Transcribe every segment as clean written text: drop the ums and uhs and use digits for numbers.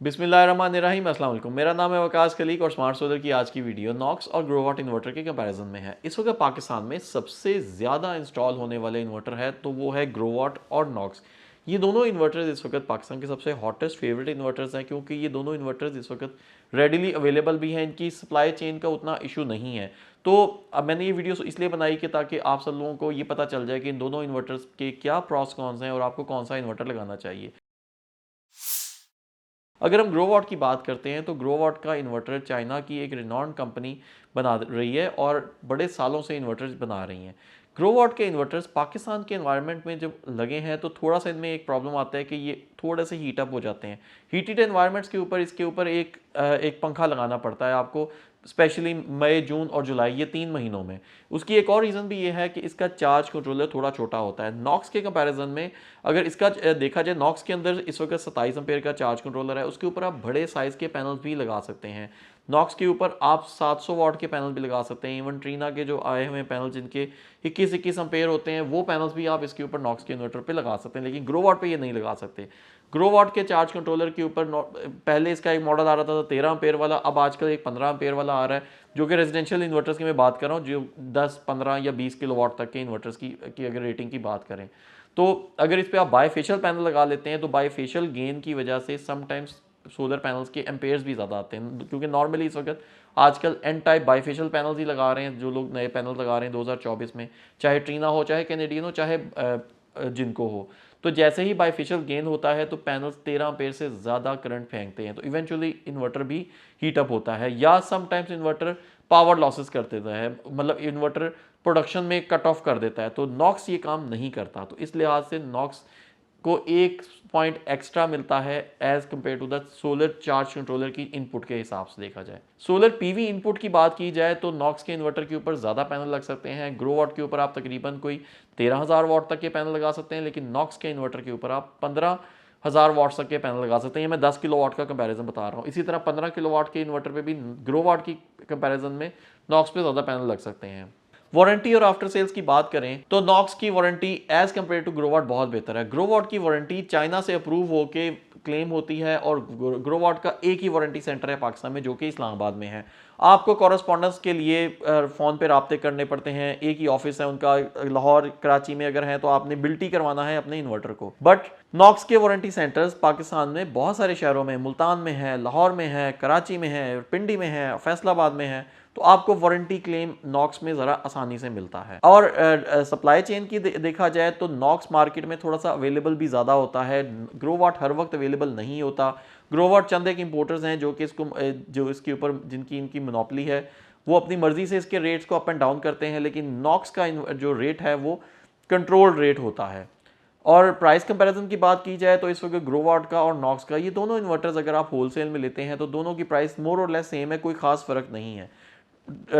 बिस्मिल्लाहिर्रहमानिर्रहीम, अस्सलाम वालेकुम। मेरा नाम है वकास खलीक और स्मार्ट सोलर की आज की वीडियो नॉक्स और ग्रोवाट इन्वर्टर के कंपैरिजन में है। इस वक्त पाकिस्तान में सबसे ज़्यादा इंस्टॉल होने वाले इन्वर्टर है तो वो है ग्रोवाट और नॉक्स। ये दोनों इन्वर्टर्स इस वक्त पाकिस्तान के सबसे हॉटेस्ट फेवरेट इन्वर्टर्स हैं, क्योंकि ये दोनों इन्वर्टर्स इस वक्त रेडिली अवेलेबल भी हैं, इनकी सप्लाई चेन का उतना इशू नहीं है। तो अब मैंने ये वीडियो इसलिए बनाई कि ताकि आप सब लोगों को ये पता चल जाए कि इन दोनों इन्वर्टर्स के क्या प्रॉस कॉन्स हैं और आपको कौन सा इन्वर्टर लगाना चाहिए। अगर हम ग्रोवॉट की बात करते हैं तो ग्रोवॉट का इन्वर्टर चाइना की एक रिनॉन्ड कंपनी बना रही है और बड़े सालों से इन्वर्टर्स बना रही हैं। ग्रोवॉट के इन्वर्टर्स पाकिस्तान के एनवायरनमेंट में जब लगे हैं तो थोड़ा सा इनमें एक प्रॉब्लम आता है कि ये थोड़े से हीट अप हो जाते हैं। हीटेड एनवायरनमेंट्स के ऊपर इसके ऊपर एक पंखा लगाना पड़ता है आपको, स्पेशली मई, जून और जुलाई, ये 3 महीनों में। उसकी एक और रीज़न भी ये है कि इसका चार्ज कंट्रोलर थोड़ा छोटा होता है नॉक्स के कंपैरिजन में। अगर इसका देखा जाए, नॉक्स के अंदर इस वक्त 27 एम्पेयर का चार्ज कंट्रोलर है, उसके ऊपर आप बड़े साइज़ के पैनल्स भी लगा सकते हैं। नॉक्स के ऊपर आप 700 वाट के पैनल भी लगा सकते हैं। इवन ट्रीना के जो आए हुए पैनल जिनके 21 एम्पेयर होते हैं, वो पैनल्स भी आप इसके ऊपर नॉक्स के इन्वर्टर पे लगा सकते हैं, लेकिन ग्रोवॉट पे ये नहीं लगा सकते। ग्रोवॉट के चार्ज कंट्रोलर के ऊपर पहले इसका एक मॉडल आ रहा था 13 एम्पेयर वाला, अब आजकल एक 15 एम्पेयर वाला आ रहा है, जो कि रेजिडेंशियल इन्वर्टर्स की मैं बात कर रहा हूँ, जो 10, 15 या 20 किलोवाट तक के इन्वर्टर्स की अगर रेटिंग की बात करें तो अगर इस पर आप बाईफेशियल पैनल लगा लेते हैं तो बाईफेशियल गेन की वजह से समटाइम्स सोलर पैनल्स के एम्पेयर्स भी ज़्यादा आते हैं, क्योंकि नॉर्मली इस वक्त आजकल एन टाइप बाईफेशियल पैनल्स ही लगा रहे हैं जो लोग नए पैनल लगा रहे हैं 2024 में, चाहे ट्रीना हो, चाहे कैनेडियन हो, चाहे जिनको हो। तो जैसे ही बाईफेशियल गेन होता है तो पैनल्स 13 एम्पेयर से ज़्यादा करंट फेंकते हैं, तो इवेंचुअली इन्वर्टर भी हीट अप होता है, या समटाइम्स इन्वर्टर पावर लॉसेस कर देता है, मतलब इन्वर्टर प्रोडक्शन में कट ऑफ कर देता है। तो नॉक्स ये काम नहीं करता, तो इस लिहाज से नॉक्स को एक पॉइंट एक्स्ट्रा मिलता है as compared to the solar charge controller की इनपुट के हिसाब से देखा जाए। सोलर पीवी इनपुट की बात की जाए तो नॉक्स के इन्वर्टर के ऊपर ज़्यादा पैनल लग सकते हैं। ग्रोवॉट के ऊपर आप तकरीबन कोई 13,000 वाट तक के पैनल लगा सकते हैं, लेकिन नॉक्स के इन्वर्टर के ऊपर आप 15,000 वाट तक के पैनल लगा सकते हैं। मैं 10 किलो वाट का कंपैरिजन बता रहा हूँ। इसी तरह 15 किलो वाट के इन्वर्टर पर भी ग्रोवॉट की कंपैरिजन में नॉक्स पे ज़्यादा पैनल लग सकते हैं। वारंटी और आफ्टर सेल्स की बात करें तो नॉक्स की वारंटी एज कम्पेयर टू ग्रोवॉट बहुत बेहतर है। ग्रोवॉट की वारंटी चाइना से अप्रूव होकर क्लेम होती है और ग्रोवॉट का एक ही वारंटी सेंटर है पाकिस्तान में, जो कि इस्लामाबाद में है। आपको कॉरेस्पॉन्डेंस के लिए फ़ोन पे राब्ते करने पड़ते हैं, एक ही ऑफिस है उनका, लाहौर कराची में अगर है तो आपने बिल्टी करवाना है अपने इन्वर्टर को। बट नॉक्स के वारंटी सेंटर्स पाकिस्तान में बहुत सारे शहरों में, मुल्तान में है, लाहौर में है, कराची में है, पिंडी में है, फैसलाबाद में है, तो आपको वारंटी क्लेम नॉक्स में ज़रा आसानी से मिलता है। और सप्लाई चेन की देखा जाए तो नॉक्स मार्केट में थोड़ा सा अवेलेबल भी ज़्यादा होता है, ग्रोवॉट हर वक्त अवेलेबल नहीं होता। ग्रोवॉट चंद एक इंपोर्टर्स हैं जो कि जो इसके ऊपर जिनकी इनकी मोनोपोली है, वो अपनी मर्जी से इसके रेट्स को अप एंड डाउन करते हैं, लेकिन नॉक्स का जो रेट है वो कंट्रोल्ड रेट होता है। और प्राइस कंपैरिजन की बात की जाए तो इस वक्त ग्रोवॉट का और नॉक्स का, ये दोनों इन्वर्टर्स अगर आप होलसेल में लेते हैं तो दोनों की प्राइस मोर और लेस सेम है, कोई खास फ़र्क नहीं है।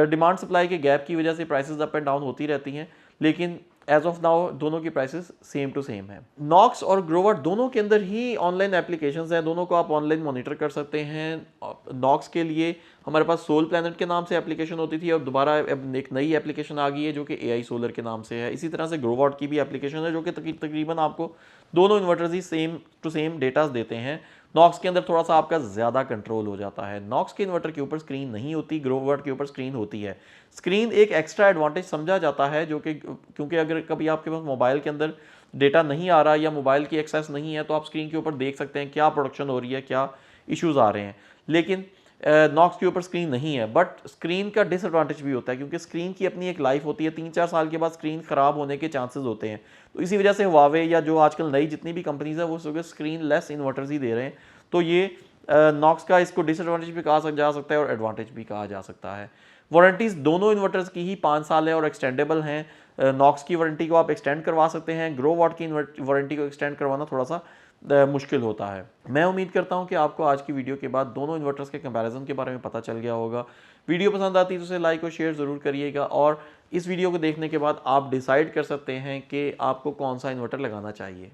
डिमांड सप्लाई के गैप की वजह से प्राइसेस अप एंड डाउन होती रहती हैं, लेकिन एज ऑफ नाउ दोनों की प्राइसेस सेम टू सेम है। नॉक्स और ग्रोवॉट दोनों के अंदर ही ऑनलाइन एप्लीकेशंस हैं, दोनों को आप ऑनलाइन मॉनिटर कर सकते हैं। नॉक्स के लिए हमारे पास सोल प्लैनेट के नाम से एप्लीकेशन होती थी, अब दोबारा एक नई एप्लीकेशन आ गई है जो कि एआई सोलर के नाम से है। इसी तरह से ग्रोवॉट की भी एप्लीकेशन है जो कि तकरीबन आपको दोनों इन्वर्टर्स ही सेम टू सेम डेटास देते हैं। नॉक्स के अंदर थोड़ा सा आपका ज़्यादा कंट्रोल हो जाता है। नॉक्स के इन्वर्टर के ऊपर स्क्रीन नहीं होती, ग्रोवॉट के ऊपर स्क्रीन होती है। स्क्रीन एक एक्स्ट्रा एडवांटेज समझा जाता है, जो कि क्योंकि अगर कभी आपके पास मोबाइल के अंदर डेटा नहीं आ रहा या मोबाइल की एक्सेस नहीं है तो आप स्क्रीन के ऊपर देख सकते हैं क्या प्रोडक्शन हो रही है, क्या इश्यूज़ आ रहे हैं। लेकिन नॉक्स के ऊपर स्क्रीन नहीं है। बट स्क्रीन का डिसएडवांटेज भी होता है, क्योंकि स्क्रीन की अपनी एक लाइफ होती है, 3-4 साल के बाद स्क्रीन ख़राब होने के चांसेस होते हैं। तो इसी वजह से हुआवे या जो आजकल नई जितनी भी कंपनीज है वो स्क्रीन लेस इन्वर्टर्स ही दे रहे हैं। तो ये नॉक्स का इसको डिसएडवांटेज भी कहा जा सकता है और एडवांटेज भी कहा जा सकता है। वारंटीज़ दोनों इन्वर्टर्स की ही 5 साल है और एक्सटेंडेबल हैं। नॉक्स की वारंटी को आप एक्सटेंड करवा सकते हैं, ग्रोवॉट की वारंटी को एक्सटेंड करवाना थोड़ा सा मुश्किल होता है। मैं उम्मीद करता हूं कि आपको आज की वीडियो के बाद दोनों इन्वर्टर्स के कंपैरिजन के बारे में पता चल गया होगा। वीडियो पसंद आती है तो उसे लाइक और शेयर ज़रूर करिएगा, और इस वीडियो को देखने के बाद आप डिसाइड कर सकते हैं कि आपको कौन सा इन्वर्टर लगाना चाहिए।